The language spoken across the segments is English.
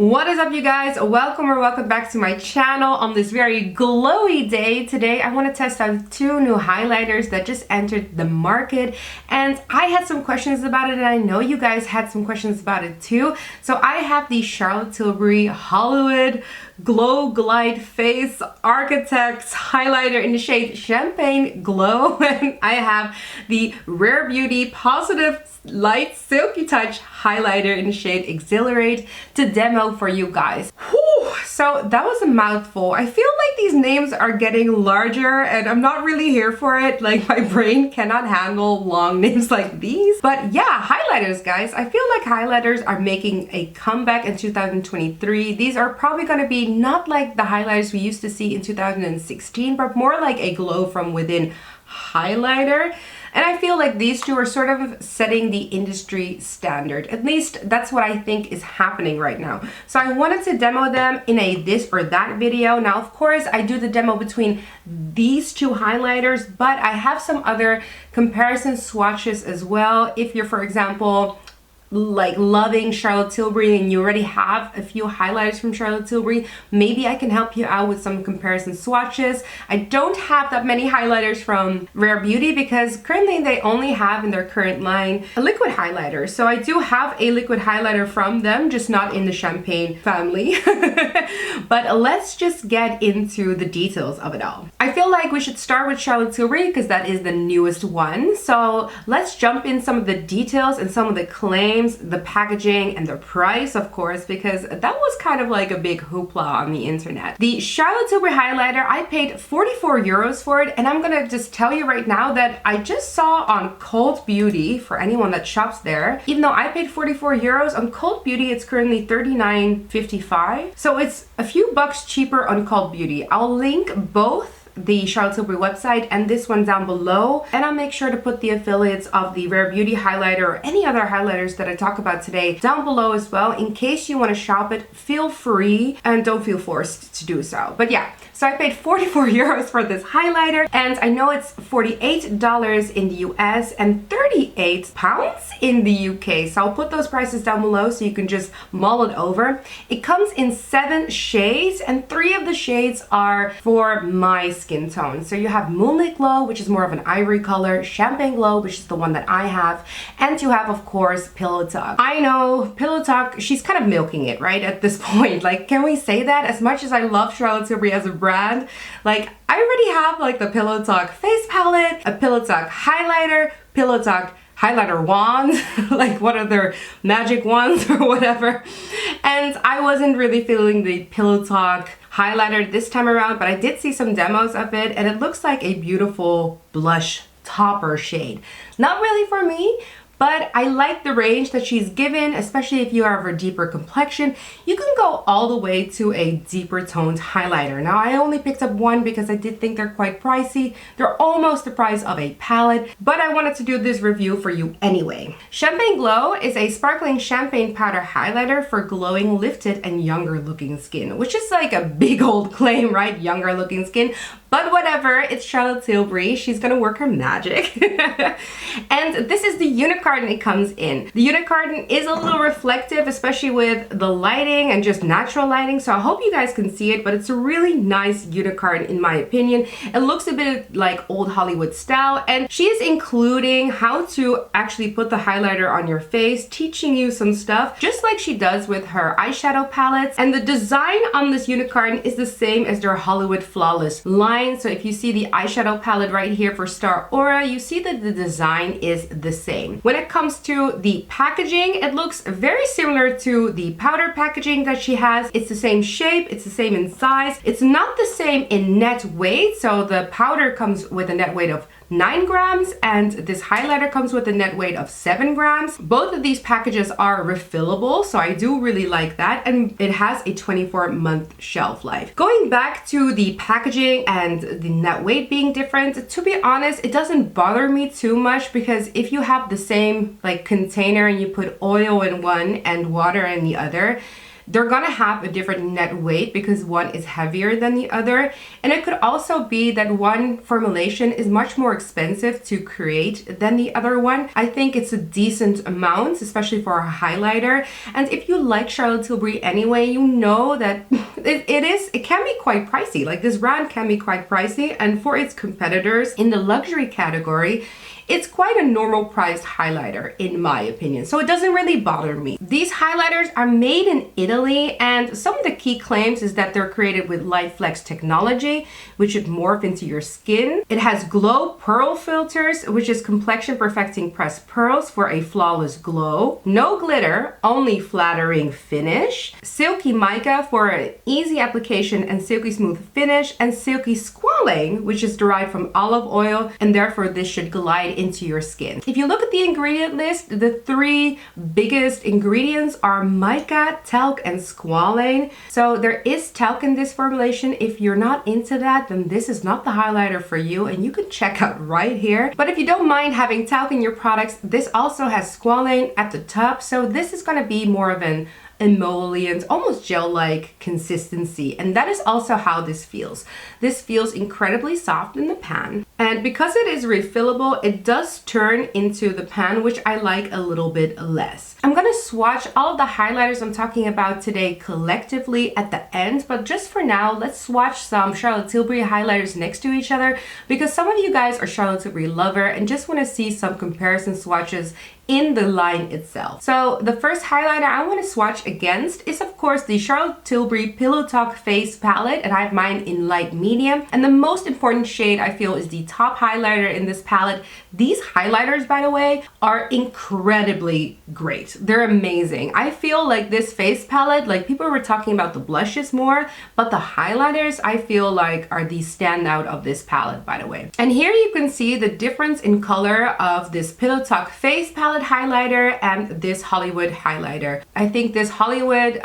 What is up, you guys? Welcome back to my channel on this very glowy day. Today I want to test out two new highlighters that just entered the market, and I had some questions about it, and I know you guys had some questions about it too. So I have the Charlotte Tilbury Hollywood Glow Glide Face Architects highlighter in the shade Champagne Glow, and I have the Rare Beauty Positive Light Silky Touch highlighter in the shade Exhilarate to demo for you guys. Whew, so that was a mouthful. I feel like these names are getting larger and I'm not really here for it. Like, my brain cannot handle long names like these. But yeah, highlighters, guys. I feel like highlighters are making a comeback in 2023. These are probably going to be not like the highlighters we used to see in 2016, but more like a glow from within highlighter. And I feel like these two are sort of setting the industry standard. At least that's what I think is happening right now. So I wanted to demo them in a this or that video. Now, of course, I do the demo between these two highlighters, but I have some other comparison swatches as well. If you're, for example, like loving Charlotte Tilbury and you already have a few highlighters from Charlotte Tilbury, maybe I can help you out with some comparison swatches. I don't have that many highlighters from Rare Beauty because currently they only have in their current line a liquid highlighter. So I do have a liquid highlighter from them, just not in the champagne family. But let's just get into the details of it all. I feel like we should start with Charlotte Tilbury because that is the newest one. So let's jump in some of the details and some of the claims, the packaging, and the price, of course, because that was kind of like a big hoopla on the internet. The Charlotte Tilbury highlighter, I paid 44 euros for it, and I'm gonna just tell you right now that I just saw on Cult Beauty, for anyone that shops there, even though I paid 44 euros, on Cult Beauty it's currently 39.55, so it's a few bucks cheaper on Cult Beauty. I'll link both the Charlotte Tilbury website and this one down below, and I'll make sure to put the affiliates of the Rare Beauty highlighter or any other highlighters that I talk about today down below as well. In case you want to shop it, feel free and don't feel forced to do so. But yeah, so I paid 44 euros for this highlighter, and I know it's $48 in the US and 38 pounds in the UK. So I'll put those prices down below so you can just mull it over. It comes in 7 shades, and 3 of the shades are for my skin tone. So you have Moonlit Glow, which is more of an ivory color, Champagne Glow, which is the one that I have, and you have, of course, Pillow Talk. I know Pillow Talk, she's kind of milking it, right, at this point. Like, can we say that? As much as I love Charlotte Tilbury as a brand, like, I already have like the Pillow Talk face palette, a Pillow Talk highlighter, Pillow Talk highlighter wand, like what are their magic wands or whatever, and I wasn't really feeling the Pillow Talk highlighter this time around, but I did see some demos of it, and it looks like a beautiful blush topper shade. Not really for me, but I like the range that she's given, especially if you are of a deeper complexion. You can go all the way to a deeper toned highlighter. Now, I only picked up one because I did think they're quite pricey. They're almost the price of a palette, but I wanted to do this review for you anyway. Champagne Glow is a sparkling champagne powder highlighter for glowing, lifted, and younger looking skin, which is like a big old claim, right? Younger looking skin. But whatever, it's Charlotte Tilbury. She's gonna work her magic. And this is the unit carton it comes in. The unit carton is a little reflective, especially with the lighting and just natural lighting. So I hope you guys can see it, but it's a really nice unit carton in my opinion. It looks a bit like old Hollywood style, and she is including how to actually put the highlighter on your face, teaching you some stuff, just like she does with her eyeshadow palettes. And the design on this unit carton is the same as their Hollywood Flawless line. So if you see the eyeshadow palette right here for Star Aura, you see that the design is the same. When it comes to the packaging, it looks very similar to the powder packaging that she has. It's the same shape, it's the same in size. It's not the same in net weight. So the powder comes with a net weight of 9 grams and this highlighter comes with a net weight of 7 grams. Both of these packages are refillable, so I do really like that, and it has a 24-month shelf life. Going back to the packaging and the net weight being different, to be honest, it doesn't bother me too much because if you have the same like container and you put oil in one and water in the other, they're gonna have a different net weight because one is heavier than the other. And it could also be that one formulation is much more expensive to create than the other one. I think it's a decent amount, especially for a highlighter. And if you like Charlotte Tilbury anyway, you know that it can be quite pricey. Like, this brand can be quite pricey, and for its competitors in the luxury category, it's quite a normal priced highlighter in my opinion, so it doesn't really bother me. These highlighters are made in Italy, and some of the key claims is that they're created with Light Flex technology, which should morph into your skin. It has glow pearl filters, which is complexion perfecting pressed pearls for a flawless glow. No glitter, only flattering finish. Silky mica for an easy application and silky smooth finish, and silky squalane, which is derived from olive oil, and therefore this should glide into your skin. If you look at the ingredient list, the three biggest ingredients are mica, talc, and squalane. So there is talc in this formulation. If you're not into that, then this is not the highlighter for you, and you can check out right here. But if you don't mind having talc in your products, this also has squalane at the top, so this is going to be more of an emollient, almost gel-like consistency, and that is also how this feels. This feels incredibly soft in the pan, and because it is refillable, it does turn into the pan, which I like a little bit less. I'm gonna swatch all of the highlighters I'm talking about today collectively at the end, but just for now, let's swatch some Charlotte Tilbury highlighters next to each other, because some of you guys are Charlotte Tilbury lover and just want to see some comparison swatches in the line itself. So the first highlighter I want to swatch against is of course the Charlotte Tilbury Pillow Talk Face Palette, and I have mine in light medium, and the most important shade I feel is the top highlighter in this palette. These highlighters, by the way, are incredibly great. They're amazing. I feel like this face palette, like people were talking about the blushes more, but the highlighters I feel like are the standout of this palette, by the way. And here you can see the difference in color of this Pillow Talk Face Palette highlighter and this Hollywood highlighter. I think this Hollywood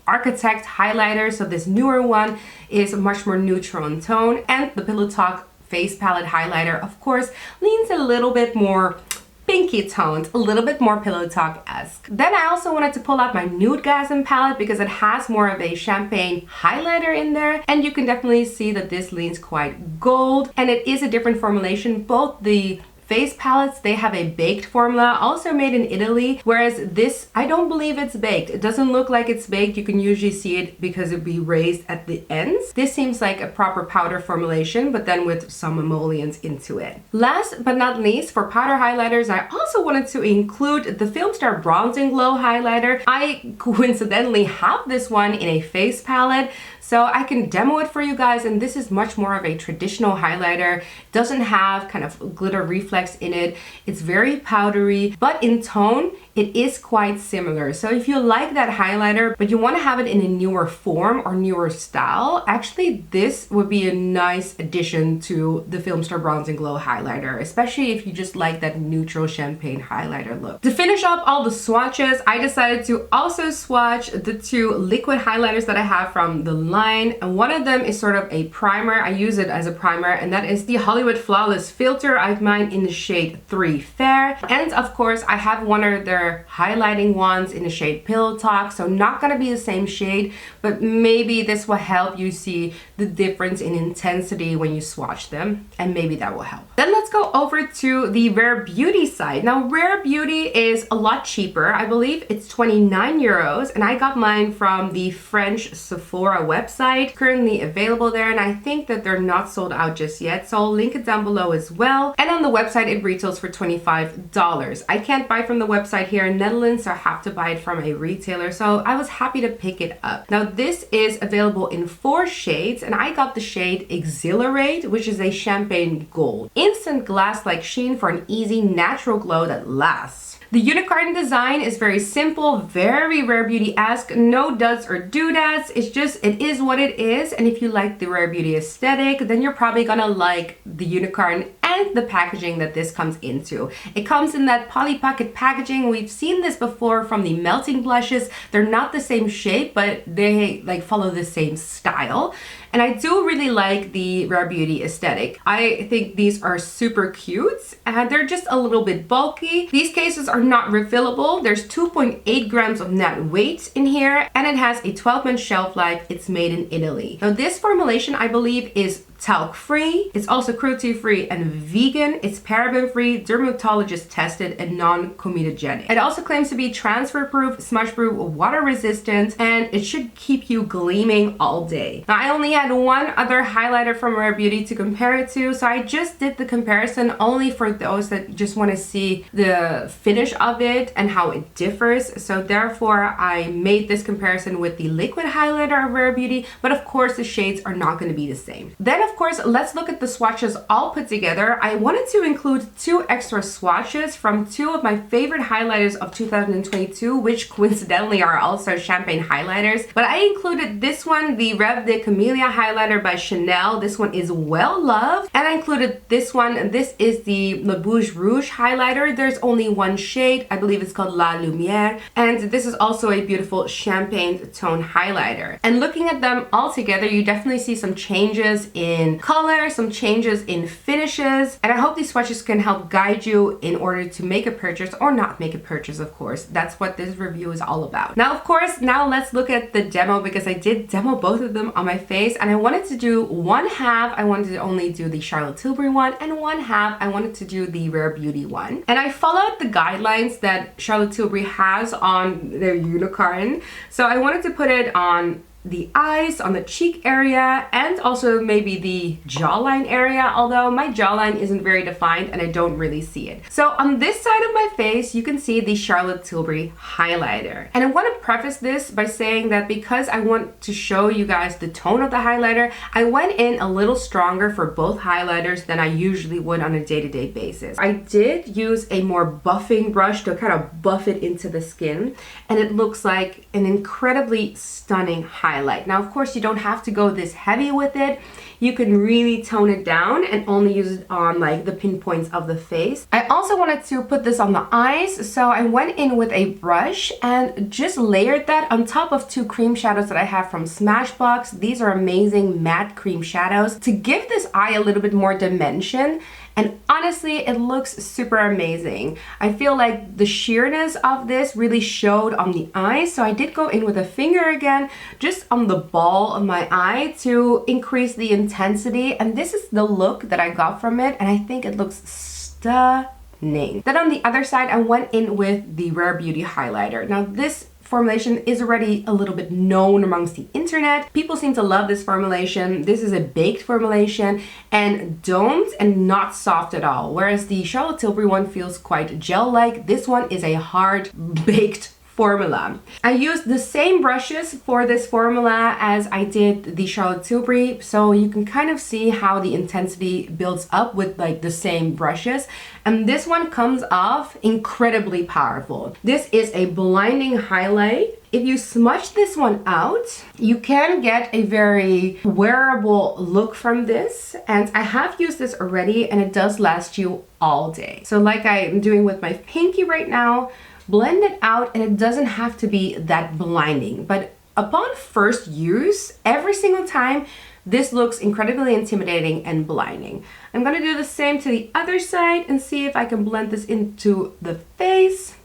Architect highlighter, so this newer one, is much more neutral in tone, and the Pillow Talk Face Palette highlighter, of course, leans a little bit more pinky toned, a little bit more Pillow Talk-esque. Then I also wanted to pull out my Nudegasm palette because it has more of a champagne highlighter in there, and you can definitely see that this leans quite gold, and it is a different formulation. Both the face palettes, they have a baked formula, also made in Italy, whereas this, I don't believe it's baked. It doesn't look like it's baked. You can usually see it because it'd be raised at the ends. This seems like a proper powder formulation, but then with some emollients into it. Last but not least, for powder highlighters, I also wanted to include the Filmstar Bronze Glow highlighter. I coincidentally have this one in a face palette, so I can demo it for you guys, and this is much more of a traditional highlighter. It doesn't have kind of glitter reflex in it. It's very powdery, but in tone, it is quite similar. So if you like that highlighter, but you want to have it in a newer form or newer style, actually this would be a nice addition to the Filmstar Bronze Glow highlighter, especially if you just like that neutral champagne highlighter look. To finish up all the swatches, I decided to also swatch the two liquid highlighters that I have from the line, and one of them is sort of a primer. I use it as a primer, and that is the Hollywood Flawless Filter. I have mine in the shade 3 Fair, and of course I have one of their highlighting ones in the shade Pillow Talk, so not gonna be the same shade, but maybe this will help you see the difference in intensity when you swatch them, and maybe that will help. Then let's go over to the Rare Beauty side. Now Rare Beauty is a lot cheaper. I believe it's 29 euros, and I got mine from the French Sephora website, currently available there, and I think that they're not sold out just yet, so I'll link it down below as well. And on the website it retails for $25. I can't buy from the website here in Netherlands, so I have to buy it from a retailer, so I was happy to pick it up. Now this is available in 4 shades, and I got the shade Exhilarate, which is a champagne gold. Instant glass-like sheen for an easy natural glow that lasts. The unicorn design is very simple, very Rare Beauty-esque, no duds or doodads. It's just, it is what it is, and if you like the Rare Beauty aesthetic, then you're probably gonna like the unicorn and the packaging that this comes into. It comes in that Polly Pocket packaging. We've seen this before from the melting blushes. They're not the same shape, but they like follow the same style. And I do really like the Rare Beauty aesthetic. I think these are super cute and they're just a little bit bulky. These cases are not refillable. There's 2.8 grams of net weight in here and it has a 12-month shelf life. It's made in Italy. Now this formulation I believe is talc free, it's also cruelty free and vegan, it's paraben free, dermatologist tested and non-comedogenic. It also claims to be transfer proof, smudge proof, water resistant, and it should keep you gleaming all day. Now I only had one other highlighter from Rare Beauty to compare it to, so I just did the comparison only for those that just want to see the finish of it and how it differs. So therefore I made this comparison with the liquid highlighter of Rare Beauty, but of course the shades are not going to be the same. Then of course, let's look at the swatches all put together. I wanted to include 2 extra swatches from 2 of my favorite highlighters of 2022, which coincidentally are also champagne highlighters. But I included this one, the Reve de Camelia highlighter by Chanel. This one is well loved. And I included this one. This is the Bouche Rouge highlighter. There's only one shade. I believe it's called La Lumière. And this is also a beautiful champagne tone highlighter. And looking at them all together, you definitely see some changes in color, some changes in finishes, and I hope these swatches can help guide you in order to make a purchase or not make a purchase. Of course, that's what this review is all about. Now of course, now let's look at the demo, because I did demo both of them on my face and I wanted to do one half. I wanted to only do the Charlotte Tilbury one, and one half I wanted to do the Rare Beauty one. And I followed the guidelines that Charlotte Tilbury has on their unicorn, so I wanted to put it on the eyes, on the cheek area, and also maybe the jawline area, although my jawline isn't very defined and I don't really see it. So on this side of my face, you can see the Charlotte Tilbury highlighter. And I want to preface this by saying that because I want to show you guys the tone of the highlighter, I went in a little stronger for both highlighters than I usually would on a day-to-day basis. I did use a more buffing brush to kind of buff it into the skin, and it looks like an incredibly stunning highlight. Now, of course, you don't have to go this heavy with it. You can really tone it down and only use it on like the pinpoints of the face. I also wanted to put this on the eyes, so I went in with a brush and just layered that on top of 2 cream shadows that I have from Smashbox. These are amazing matte cream shadows to give this eye a little bit more dimension. And honestly, it looks super amazing. I feel like the sheerness of this really showed on the eyes. So I did go in with a finger again, just on the ball of my eye to increase the intensity. And this is the look that I got from it. And I think it looks stunning. Then on the other side, I went in with the Rare Beauty highlighter. Now this formulation is already a little bit known amongst the internet. People seem to love this formulation. This is a baked formulation and domed and not soft at all. Whereas the Charlotte Tilbury one feels quite gel-like. This one is a hard baked formula. I used the same brushes for this formula as I did the Charlotte Tilbury, so you can kind of see how the intensity builds up with like the same brushes. And this one comes off incredibly powerful. This is a blinding highlight. If you smudge this one out, you can get a very wearable look from this. And I have used this already and it does last you all day. So like I'm doing with my pinky right now, blend it out, and it doesn't have to be that blinding. But upon first use, every single time, this looks incredibly intimidating and blinding. I'm gonna do the same to the other side and see if I can blend this into the face.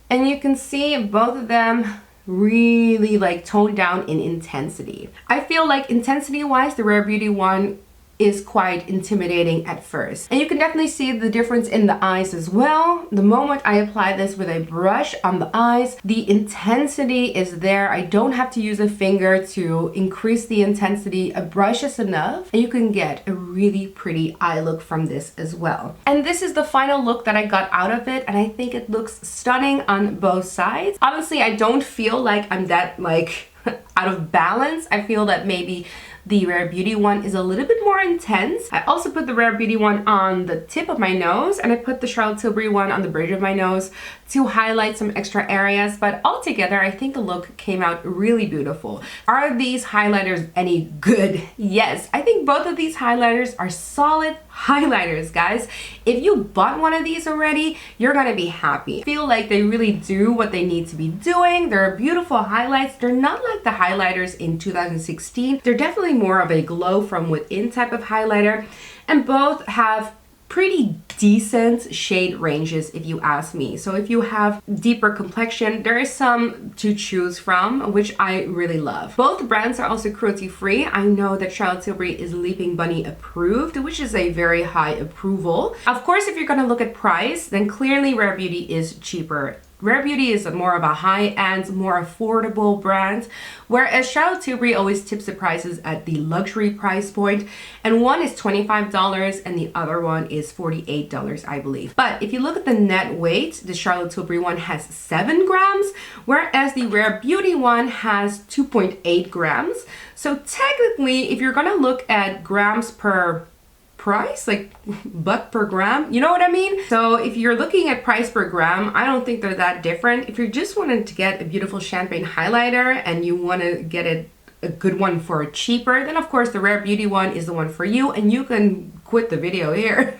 And you can see both of them really like toned down in intensity. I feel like intensity wise, the Rare Beauty one is quite intimidating at first. And you can definitely see the difference in the eyes as well. The moment I apply this with a brush on the eyes, the intensity is there. I don't have to use a finger to increase the intensity. A brush is enough and you can get a really pretty eye look from this as well. And this is the final look that I got out of it, and I think it looks stunning on both sides. Honestly, I don't feel like I'm that like out of balance. I feel that maybe the Rare Beauty one is a little bit more intense. I also put the Rare Beauty one on the tip of my nose, and I put the Charlotte Tilbury one on the bridge of my nose to highlight some extra areas. But altogether, I think the look came out really beautiful. Are these highlighters any good? Yes, I think both of these highlighters are solid highlighters, guys. If you bought one of these already, you're gonna be happy. I feel like they really do what they need to be doing. They're beautiful highlights. They're not like the highlighters in 2016. They're definitely more of a glow from within type of highlighter, and both have pretty decent shade ranges if you ask me. So if you have deeper complexion, there is some to choose from, which I really love. Both brands are also cruelty free. I know that Charlotte Tilbury is Leaping Bunny approved, which is a very high approval. Of course, if you're gonna look at price, then clearly Rare Beauty is cheaper. Rare Beauty is more of a high-end, more affordable brand, whereas Charlotte Tilbury always tips the prices at the luxury price point, and one is $25 and the other one is $48, I believe. But if you look at the net weight, the Charlotte Tilbury one has 7 grams, whereas the Rare Beauty one has 2.8 grams. So technically, if you're gonna look at grams per price, like butt per gram, you know what I mean? So if you're looking at price per gram, I don't think they're that different. If you're just wanting to get a beautiful champagne highlighter and you want to get a good one for cheaper, then of course the Rare Beauty one is the one for you, and you can quit the video here.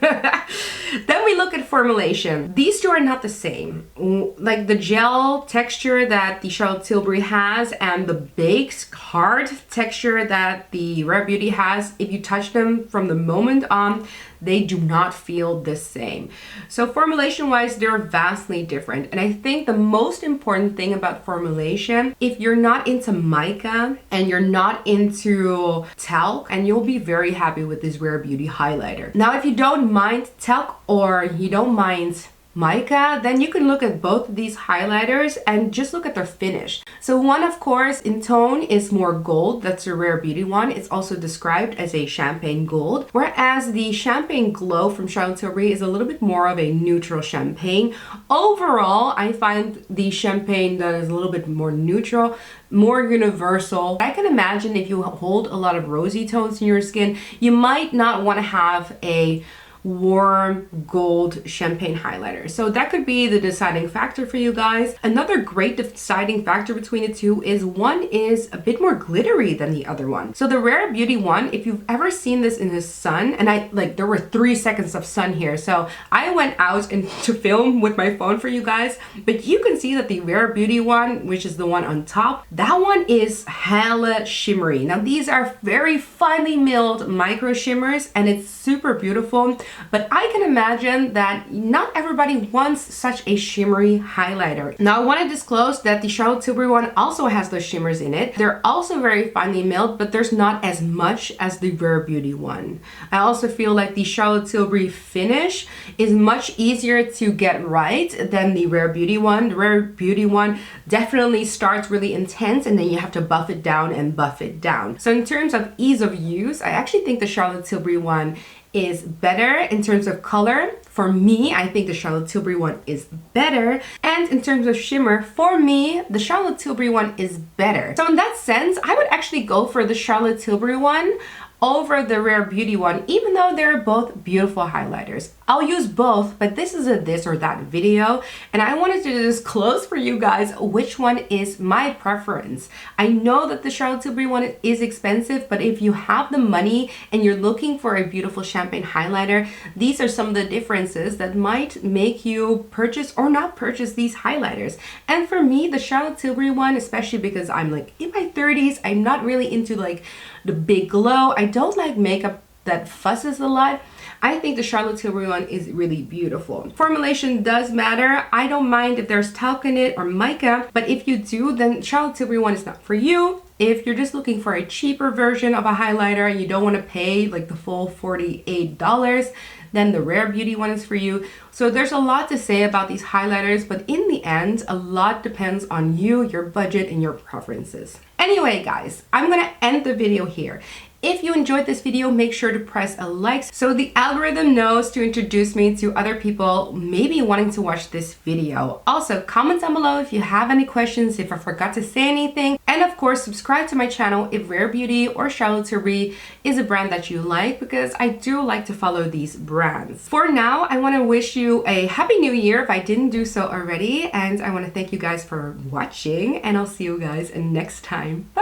Then we look at formulation. These two are not the same. Like the gel texture that the Charlotte Tilbury has and the baked hard texture that the Rare Beauty has, if you touch them from the moment on, they do not feel the same. So formulation wise, they're vastly different. And I think the most important thing about formulation, if you're not into mica and you're not into talc, and you'll be very happy with this Rare Beauty highlighter. Now, if you don't mind talc or you don't mind mica, then you can look at both of these highlighters and just look at their finish. So one, of course, in tone is more gold. That's the Rare Beauty one. It's also described as a champagne gold, whereas the champagne glow from Charlotte Tilbury is a little bit more of a neutral champagne. Overall, I find the champagne that is a little bit more neutral, more universal. I can imagine if you hold a lot of rosy tones in your skin, you might not want to have a warm gold champagne highlighter. So that could be the deciding factor for you guys. Another great deciding factor between the two is one is a bit more glittery than the other one. So the Rare Beauty one, if you've ever seen this in the sun, and there were 3 seconds of sun here, so I went out and to film with my phone for you guys, but you can see that the Rare Beauty one, which is the one on top, that one is hella shimmery. Now these are very finely milled micro shimmers and it's super beautiful. But I can imagine that not everybody wants such a shimmery highlighter. Now I want to disclose that the Charlotte Tilbury one also has those shimmers in it. They're also very finely milled, but there's not as much as the Rare Beauty one. I also feel like the Charlotte Tilbury finish is much easier to get right than the Rare Beauty one. The Rare Beauty one definitely starts really intense and then you have to buff it down and buff it down. So in terms of ease of use, I actually think the Charlotte Tilbury one is better. In terms of color, for me, I think the Charlotte Tilbury one is better. And in terms of shimmer, for me, the Charlotte Tilbury one is better. So in that sense, I would actually go for the Charlotte Tilbury one over the Rare Beauty one, even though they're both beautiful highlighters. I'll use both, but this is a this or that video, and I wanted to disclose for you guys which one is my preference. I know that the Charlotte Tilbury one is expensive, but if you have the money and you're looking for a beautiful champagne highlighter, these are some of the differences that might make you purchase or not purchase these highlighters. And for me, the Charlotte Tilbury one, especially because I'm like in my 30s, I'm not really into like the big glow. I don't like makeup that fusses a lot. I think the Charlotte Tilbury one is really beautiful. Formulation does matter. I don't mind if there's talc in it or mica, but if you do, then Charlotte Tilbury one is not for you. If you're just looking for a cheaper version of a highlighter and you don't want to pay like the full $48, then the Rare Beauty one is for you. So there's a lot to say about these highlighters, but in the end, a lot depends on you, your budget, and your preferences. Anyway, guys, I'm gonna end the video here. If you enjoyed this video, make sure to press a like so the algorithm knows to introduce me to other people maybe wanting to watch this video. Also, comment down below if you have any questions, if I forgot to say anything. And of course, subscribe to my channel if Rare Beauty or Charlotte Tilbury is a brand that you like, because I do like to follow these brands. For now, I want to wish you a happy new year if I didn't do so already. And I want to thank you guys for watching, and I'll see you guys next time. Bye!